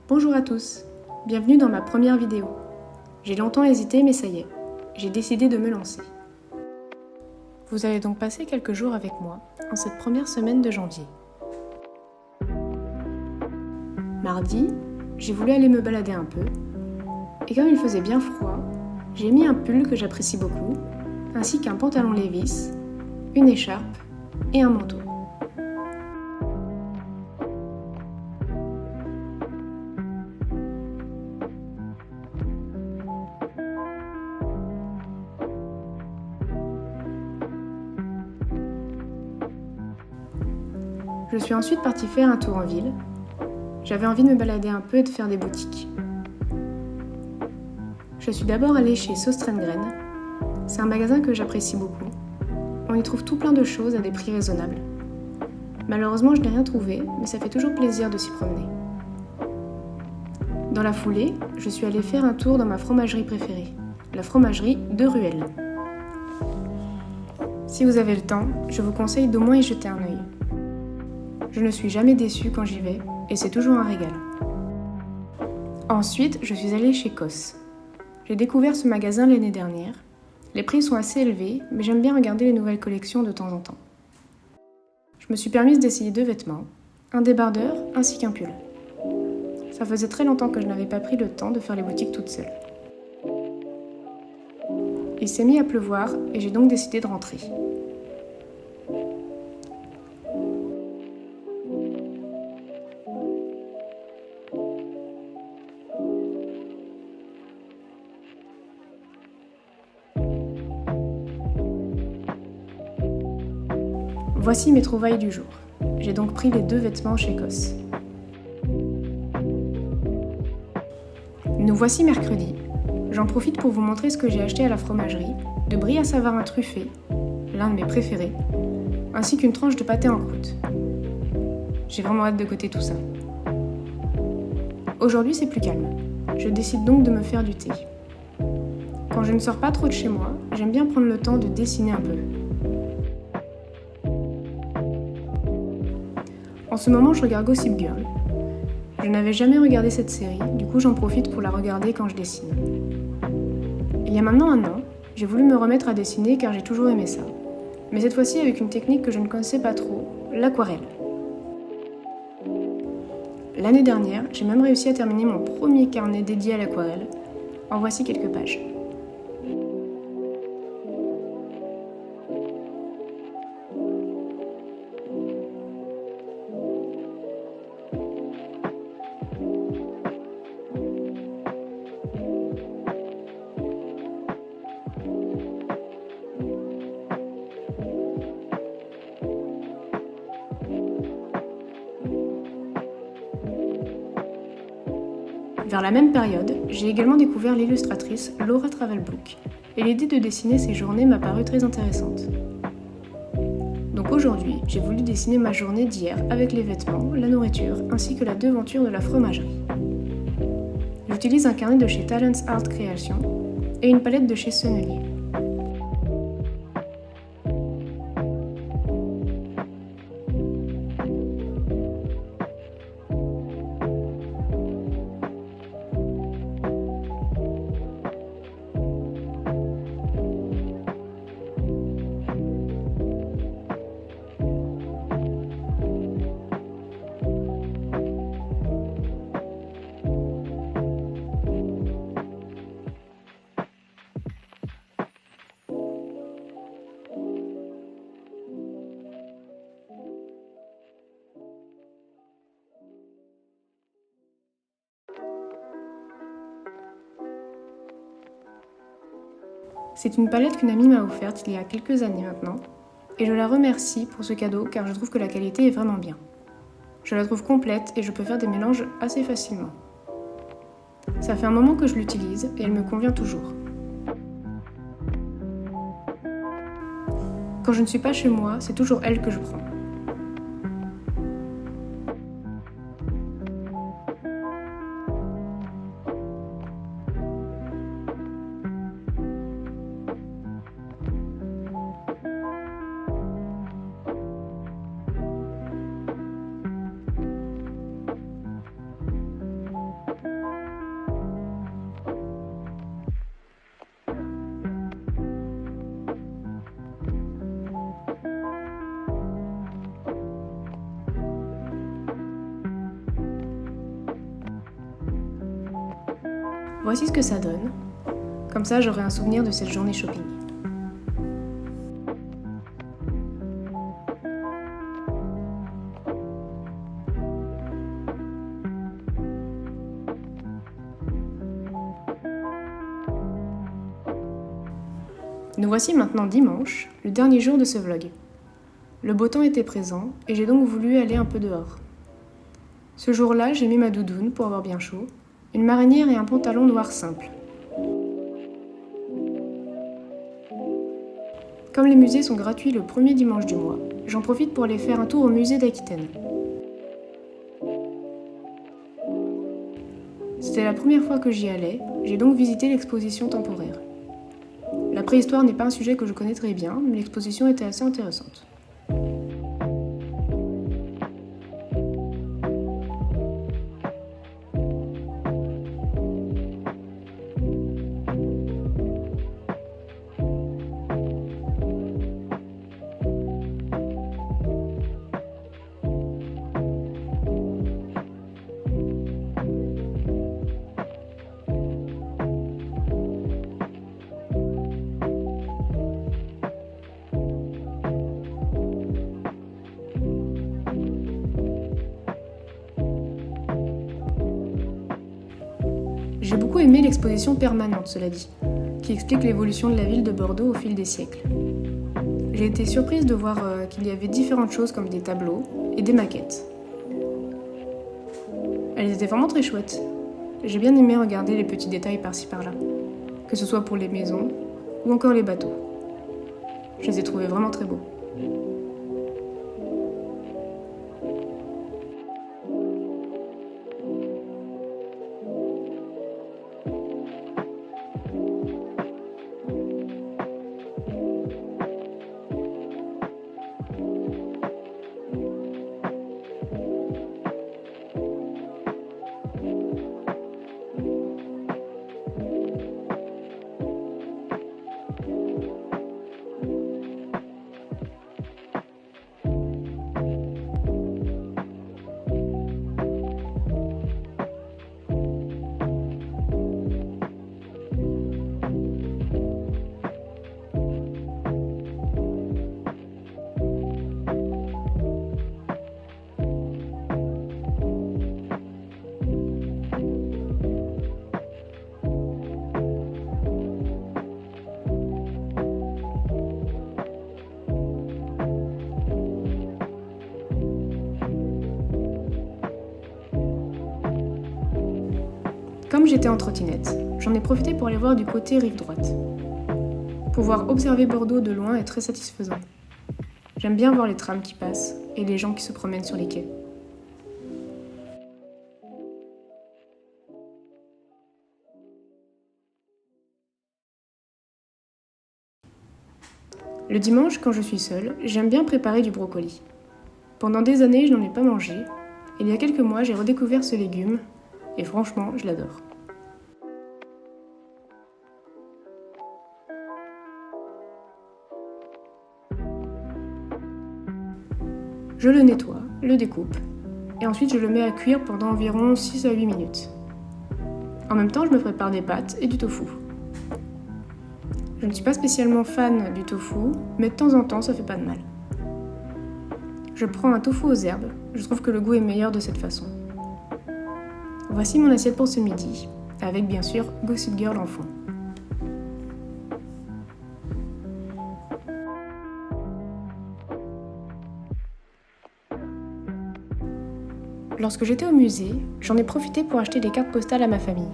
Bonjour à tous, bienvenue dans ma première vidéo. J'ai longtemps hésité mais ça y est, j'ai décidé de me lancer. Vous allez donc passer quelques jours avec moi en cette première semaine de janvier. Mardi, j'ai voulu aller me balader un peu et comme il faisait bien froid, j'ai mis un pull que j'apprécie beaucoup, ainsi qu'un pantalon Levi's, une écharpe et un manteau. Je suis ensuite partie faire un tour en ville. J'avais envie de me balader un peu et de faire des boutiques. Je suis d'abord allée chez Søstrene. C'est un magasin que j'apprécie beaucoup. On y trouve tout plein de choses à des prix raisonnables. Malheureusement, je n'ai rien trouvé, mais ça fait toujours plaisir de s'y promener. Dans la foulée, je suis allée faire un tour dans ma fromagerie préférée, la fromagerie de Ruelle. Si vous avez le temps, je vous conseille d'au moins y jeter un œil. Je ne suis jamais déçue quand j'y vais, et c'est toujours un régal. Ensuite, je suis allée chez COS. J'ai découvert ce magasin l'année dernière. Les prix sont assez élevés, mais j'aime bien regarder les nouvelles collections de temps en temps. Je me suis permise d'essayer 2 vêtements, un débardeur ainsi qu'un pull. Ça faisait très longtemps que je n'avais pas pris le temps de faire les boutiques toute seule. Il s'est mis à pleuvoir et j'ai donc décidé de rentrer. Voici mes trouvailles du jour. J'ai donc pris les 2 vêtements chez COS. Nous voici mercredi. J'en profite pour vous montrer ce que j'ai acheté à la fromagerie, de brie à Savarin truffé, l'un de mes préférés, ainsi qu'une tranche de pâté en croûte. J'ai vraiment hâte de goûter tout ça. Aujourd'hui, c'est plus calme. Je décide donc de me faire du thé. Quand je ne sors pas trop de chez moi, j'aime bien prendre le temps de dessiner un peu. En ce moment, je regarde Gossip Girl. Je n'avais jamais regardé cette série, du coup j'en profite pour la regarder quand je dessine. Il y a maintenant un an, j'ai voulu me remettre à dessiner car j'ai toujours aimé ça. Mais cette fois-ci avec une technique que je ne connaissais pas trop, l'aquarelle. L'année dernière, j'ai même réussi à terminer mon premier carnet dédié à l'aquarelle. En voici quelques pages. Vers la même période, j'ai également découvert l'illustratrice Laura Travelbook, et l'idée de dessiner ces journées m'a paru très intéressante. Donc aujourd'hui, j'ai voulu dessiner ma journée d'hier avec les vêtements, la nourriture, ainsi que la devanture de la fromagerie. J'utilise un carnet de chez Talents Art Creation et une palette de chez Sennelier. C'est une palette qu'une amie m'a offerte il y a quelques années maintenant, et je la remercie pour ce cadeau car je trouve que la qualité est vraiment bien. Je la trouve complète et je peux faire des mélanges assez facilement. Ça fait un moment que je l'utilise et elle me convient toujours. Quand je ne suis pas chez moi, c'est toujours elle que je prends. Voici ce que ça donne. Comme ça, j'aurai un souvenir de cette journée shopping. Nous voici maintenant dimanche, le dernier jour de ce vlog. Le beau temps était présent et j'ai donc voulu aller un peu dehors. Ce jour-là, j'ai mis ma doudoune pour avoir bien chaud, une marinière et un pantalon noir simple. Comme les musées sont gratuits le premier dimanche du mois, j'en profite pour aller faire un tour au musée d'Aquitaine. C'était la première fois que j'y allais, j'ai donc visité l'exposition temporaire. La préhistoire n'est pas un sujet que je connais très bien, mais l'exposition était assez intéressante. J'ai beaucoup aimé l'exposition permanente, cela dit, qui explique l'évolution de la ville de Bordeaux au fil des siècles. J'ai été surprise de voir qu'il y avait différentes choses comme des tableaux et des maquettes. Elles étaient vraiment très chouettes. J'ai bien aimé regarder les petits détails par-ci par-là, que ce soit pour les maisons ou encore les bateaux. Je les ai trouvés vraiment très beaux. Comme j'étais en trottinette, j'en ai profité pour aller voir du côté rive droite. Pouvoir observer Bordeaux de loin est très satisfaisant. J'aime bien voir les trams qui passent et les gens qui se promènent sur les quais. Le dimanche, quand je suis seule, j'aime bien préparer du brocoli. Pendant des années, je n'en ai pas mangé, et il y a quelques mois, j'ai redécouvert ce légume, et franchement, je l'adore. Je le nettoie, le découpe, et ensuite je le mets à cuire pendant environ 6 à 8 minutes. En même temps, je me prépare des pâtes et du tofu. Je ne suis pas spécialement fan du tofu, mais de temps en temps, ça fait pas de mal. Je prends un tofu aux herbes, je trouve que le goût est meilleur de cette façon. Voici mon assiette pour ce midi, avec bien sûr Gossip Girl en fond. Lorsque j'étais au musée, j'en ai profité pour acheter des cartes postales à ma famille.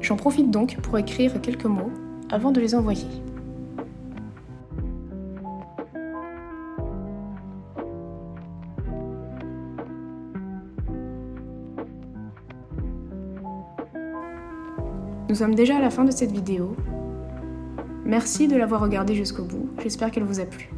J'en profite donc pour écrire quelques mots avant de les envoyer. Nous sommes déjà à la fin de cette vidéo. Merci de l'avoir regardée jusqu'au bout, j'espère qu'elle vous a plu.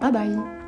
Bye bye!